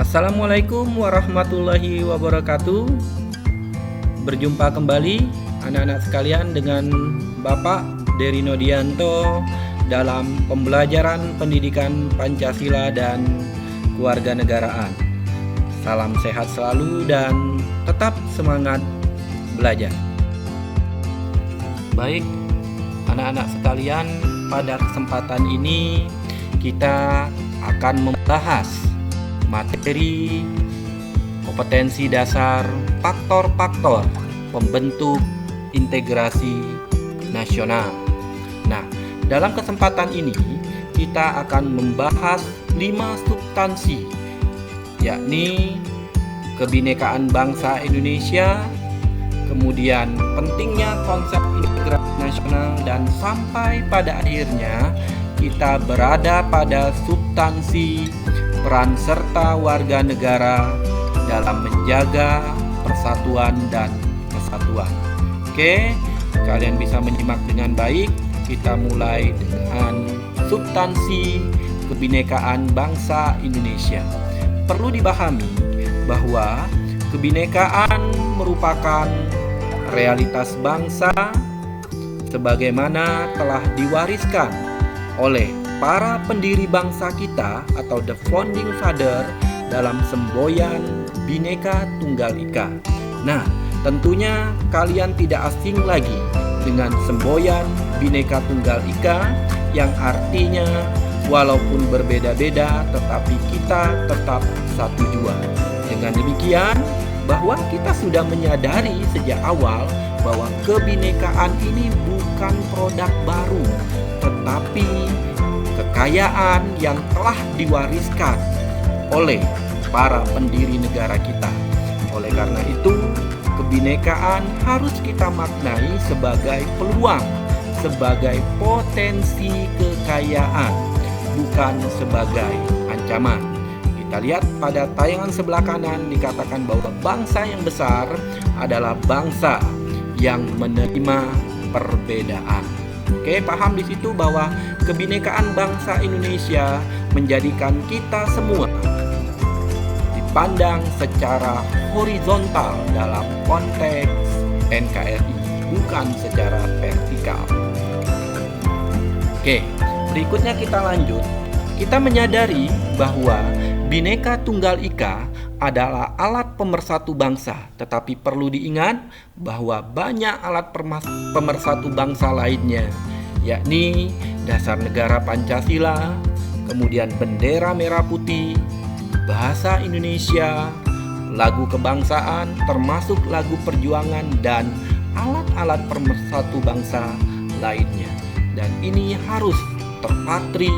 Assalamualaikum warahmatullahi wabarakatuh. Berjumpa kembali anak-anak sekalian dengan Bapak Dery Nodianto dalam pembelajaran pendidikan Pancasila dan kewarganegaraan. Salam sehat selalu dan tetap semangat belajar. Baik, anak-anak sekalian, pada kesempatan ini kita akan membahas materi kompetensi dasar faktor-faktor pembentuk integrasi nasional. Nah, dalam kesempatan ini kita akan membahas 5 substansi, yakni kebinekaan bangsa Indonesia, kemudian pentingnya konsep integrasi nasional, dan sampai pada akhirnya kita berada pada substansi peran serta warga negara dalam menjaga persatuan dan kesatuan. Oke, kalian bisa menyimak dengan baik. Kita mulai dengan substansi kebinekaan bangsa Indonesia. Perlu dipahami bahwa kebinekaan merupakan realitas bangsa sebagaimana telah diwariskan oleh para pendiri bangsa kita atau the founding father dalam semboyan Bhinneka Tunggal Ika. Nah, tentunya kalian tidak asing lagi dengan semboyan Bhinneka Tunggal Ika yang artinya walaupun berbeda-beda tetapi kita tetap satu jua. Dengan demikian, bahwa kita sudah menyadari sejak awal bahwa kebinekaan ini bukan produk baru, tetapi kekayaan yang telah diwariskan oleh para pendiri negara kita. Oleh karena itu, kebinekaan harus kita maknai sebagai peluang, sebagai potensi kekayaan, bukan sebagai ancaman. Kita lihat pada tayangan sebelah kanan dikatakan bahwa bangsa yang besar adalah bangsa yang menerima perbedaan. Oke, paham di situ bahwa kebinekaan bangsa Indonesia menjadikan kita semua dipandang secara horizontal dalam konteks NKRI, bukan secara vertikal. Oke, berikutnya kita lanjut. Kita menyadari bahwa Bhinneka Tunggal Ika adalah alat pemersatu bangsa, tetapi perlu diingat bahwa banyak alat pemersatu bangsa lainnya, yakni dasar negara Pancasila, kemudian bendera merah putih, bahasa Indonesia, lagu kebangsaan, termasuk lagu perjuangan, dan alat-alat pemersatu bangsa lainnya. Dan ini harus terpatri,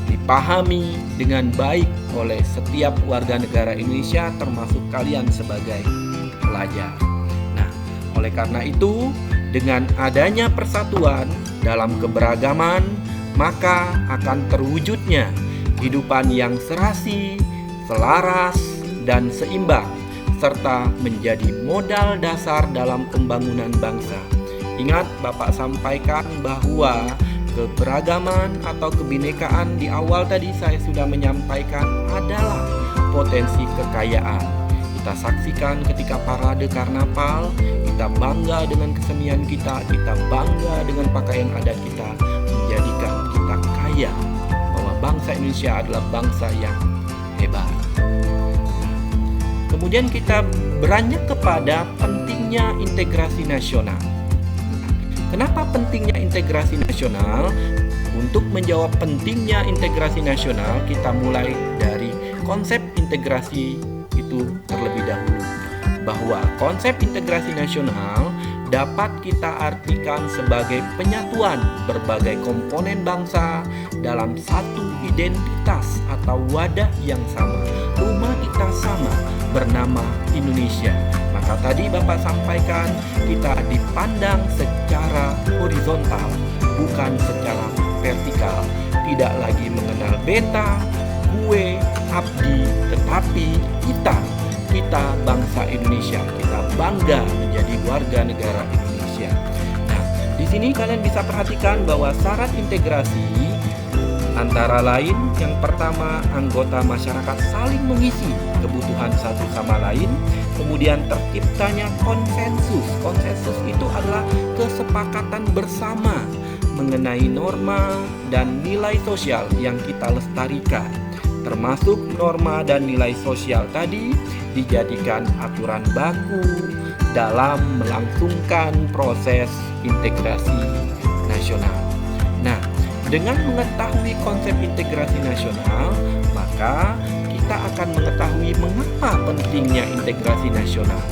dipahami dengan baik oleh setiap warga negara Indonesia, termasuk kalian sebagai pelajar. Nah, oleh karena itu, dengan adanya persatuan dalam keberagaman, maka akan terwujudnya kehidupan yang serasi, selaras, dan seimbang, serta menjadi modal dasar dalam pembangunan bangsa. Ingat, Bapak sampaikan bahwa keberagaman atau kebinekaan di awal tadi saya sudah menyampaikan adalah potensi kekayaan. Kita saksikan ketika parade karnaval, kita bangga dengan kesenian kita bangga dengan pakaian adat kita, menjadikan kita kaya, bahwa bangsa Indonesia adalah bangsa yang hebat. Kemudian kita beranjak kepada pentingnya integrasi nasional. Kenapa pentingnya integrasi nasional? Untuk menjawab pentingnya integrasi nasional, kita mulai dari konsep integrasi itu terlebih dahulu. Bahwa konsep integrasi nasional dapat kita artikan sebagai penyatuan berbagai komponen bangsa dalam satu identitas atau wadah yang sama. Rumah kita sama, bernama Indonesia. Maka tadi Bapak sampaikan, kita dipandang secara horizontal, bukan secara vertikal. Tidak lagi mengenal beta, gue, abdi, tetapi kita bangsa Indonesia. Kita bangga menjadi warga negara Indonesia. Nah, di sini kalian bisa perhatikan bahwa syarat integrasi Antara lain, yang pertama, anggota masyarakat saling mengisi kebutuhan satu sama lain. Kemudian terciptanya konsensus. Konsensus itu adalah kesepakatan bersama mengenai norma dan nilai sosial yang kita lestarikan. Termasuk norma dan nilai sosial tadi dijadikan aturan baku dalam melangsungkan proses integrasi nasional. Nah, dengan mengetahui konsep integrasi nasional, maka kita akan mengetahui mengapa pentingnya integrasi nasional.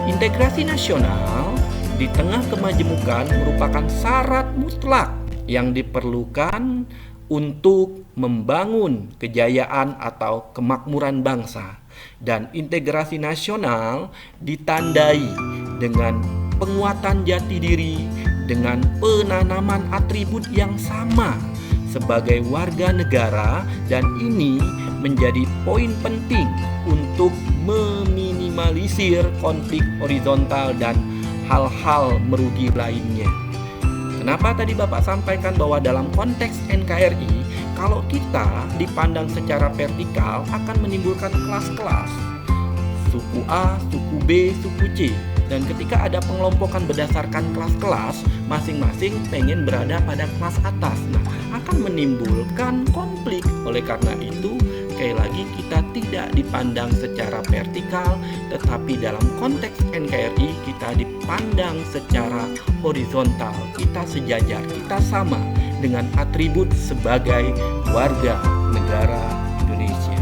Integrasi nasional di tengah kemajemukan merupakan syarat mutlak yang diperlukan untuk membangun kejayaan atau kemakmuran bangsa. Dan integrasi nasional ditandai dengan penguatan jati diri, dengan penanaman atribut yang sama sebagai warga negara, dan ini menjadi poin penting untuk meminimalisir konflik horizontal dan hal-hal merugi lainnya. Kenapa tadi Bapak sampaikan bahwa dalam konteks NKRI, kalau kita dipandang secara vertikal akan menimbulkan kelas-kelas, suku A, suku B, suku C. Dan ketika ada pengelompokan berdasarkan kelas-kelas, masing-masing pengen berada pada kelas atas. Nah, akan menimbulkan konflik. Oleh karena itu, sekali lagi kita tidak dipandang secara vertikal, tetapi dalam konteks NKRI kita dipandang secara horizontal. Kita sejajar, kita sama dengan atribut sebagai warga negara Indonesia.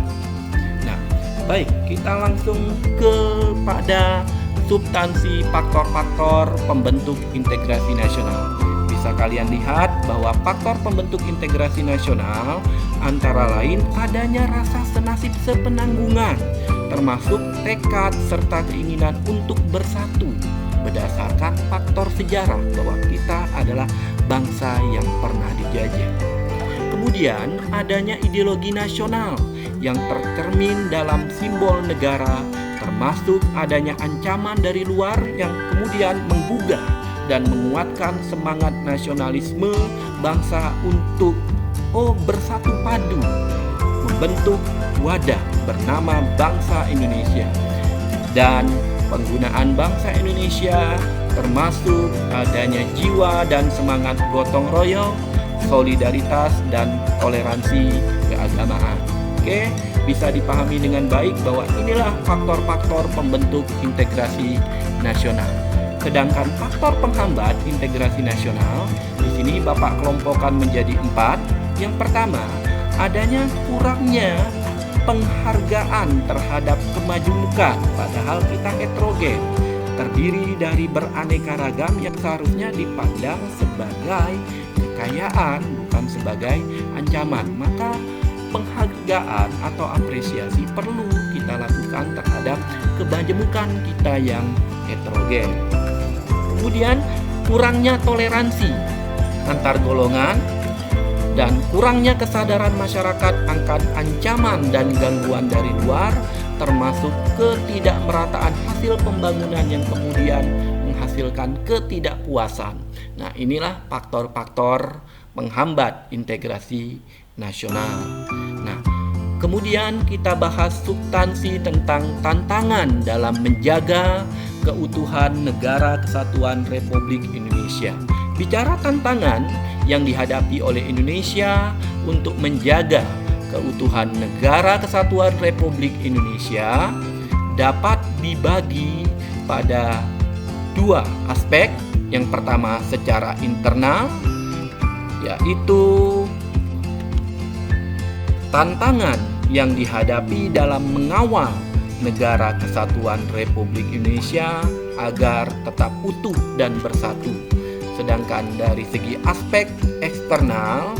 Nah, baik, kita langsung kepada substansi faktor-faktor pembentuk integrasi nasional. Bisa kalian lihat bahwa faktor pembentuk integrasi nasional antara lain adanya rasa senasib sepenanggungan, termasuk tekad serta keinginan untuk bersatu berdasarkan faktor sejarah bahwa kita adalah bangsa yang pernah dijajah. Kemudian adanya ideologi nasional yang tercermin dalam simbol negara, termasuk adanya ancaman dari luar yang kemudian menggugah dan menguatkan semangat nasionalisme bangsa untuk bersatu padu membentuk wadah bernama bangsa Indonesia. Dan penggunaan bangsa Indonesia termasuk adanya jiwa dan semangat gotong royong, solidaritas dan toleransi keagamaan. Oke, bisa dipahami dengan baik bahwa inilah faktor-faktor pembentuk integrasi nasional. Sedangkan faktor penghambat integrasi nasional di sini Bapak kelompokkan menjadi 4. Yang pertama, adanya kurangnya penghargaan terhadap kemajemukan, padahal kita heterogen, terdiri dari beraneka ragam yang seharusnya dipandang sebagai kekayaan, bukan sebagai ancaman. Maka penghargaan atau apresiasi perlu kita lakukan terhadap kemajemukan kita yang heterogen. Kemudian kurangnya toleransi antar golongan dan kurangnya kesadaran masyarakat akan ancaman dan gangguan dari luar, termasuk ketidakmerataan hasil pembangunan yang kemudian menghasilkan ketidakpuasan. Nah, inilah faktor-faktor penghambat integrasi nasional. Nah, kemudian kita bahas substansi tentang tantangan dalam menjaga keutuhan Negara Kesatuan Republik Indonesia. Bicara tantangan yang dihadapi oleh Indonesia untuk menjaga keutuhan Negara Kesatuan Republik Indonesia dapat dibagi pada 2 aspek. Yang pertama secara internal, yaitu tantangan yang dihadapi dalam mengawal Negara Kesatuan Republik Indonesia agar tetap utuh dan bersatu. Sedangkan dari segi aspek eksternal,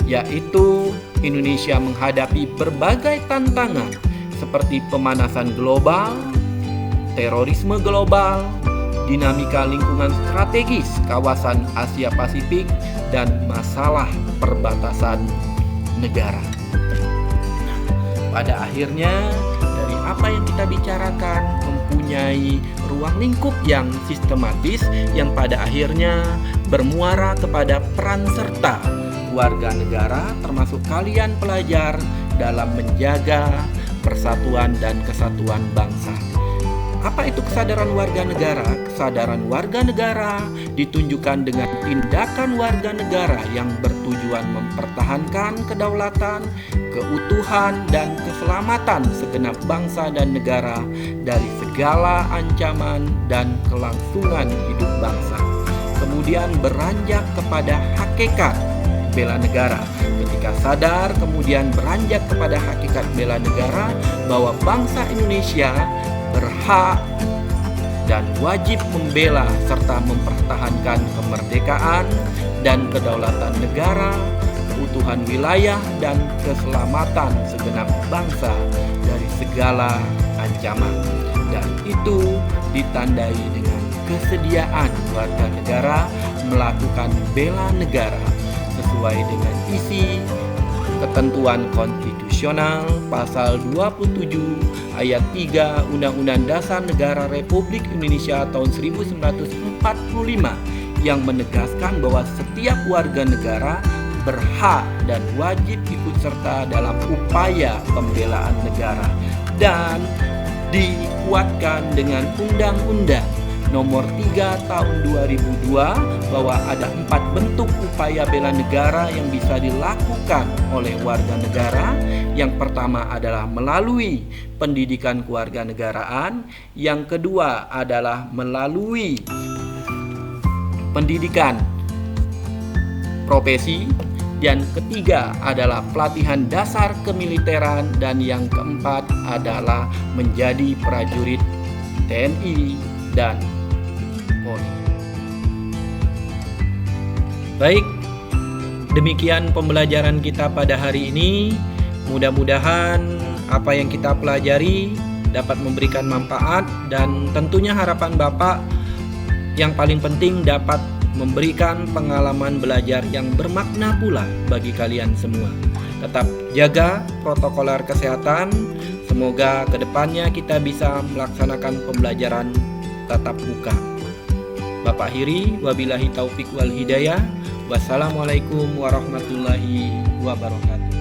yaitu Indonesia menghadapi berbagai tantangan seperti pemanasan global, terorisme global, dinamika lingkungan strategis kawasan Asia Pasifik, dan masalah perbatasan negara. Nah, pada akhirnya dari apa yang kita bicarakan mempunyai ruang lingkup yang sistematis yang pada akhirnya bermuara kepada peran serta warga negara, termasuk kalian pelajar, dalam menjaga persatuan dan kesatuan bangsa. Apa itu kesadaran warga negara? Kesadaran warga negara ditunjukkan dengan tindakan warga negara yang bertujuan mempertahankan kedaulatan, keutuhan, dan keselamatan segenap bangsa dan negara dari segala ancaman dan kelangsungan hidup bangsa. Kemudian beranjak kepada hakikat bela negara. Ketika sadar, kemudian beranjak kepada hakikat bela negara bahwa bangsa Indonesia berhak dan wajib membela serta mempertahankan kemerdekaan dan kedaulatan negara, keutuhan wilayah, dan keselamatan segenap bangsa dari segala ancaman. Dan itu ditandai dengan kesediaan warga negara melakukan bela negara sesuai dengan isi ketentuan konstitusional pasal 27 ayat 3 Undang-Undang Dasar Negara Republik Indonesia tahun 1945 yang menegaskan bahwa setiap warga negara berhak dan wajib ikut serta dalam upaya pembelaan negara, dan dikuatkan dengan Undang-Undang Nomor 3 Tahun 2002 bahwa ada 4 bentuk upaya bela negara yang bisa dilakukan oleh warga negara. Yang pertama adalah melalui pendidikan kewarganegaraan, yang kedua adalah melalui pendidikan profesi, dan ketiga adalah pelatihan dasar kemiliteran, dan yang keempat adalah menjadi prajurit TNI dan Polri. Baik, demikian pembelajaran kita pada hari ini. Mudah-mudahan apa yang kita pelajari dapat memberikan manfaat, dan tentunya harapan Bapak yang paling penting dapat memberikan pengalaman belajar yang bermakna pula bagi kalian semua. Tetap jaga protokol kesehatan. Semoga kedepannya kita bisa melaksanakan pembelajaran tatap muka. Bapak akhiri, wabillahi taufik wal hidayah. Wassalamualaikum warahmatullahi wabarakatuh.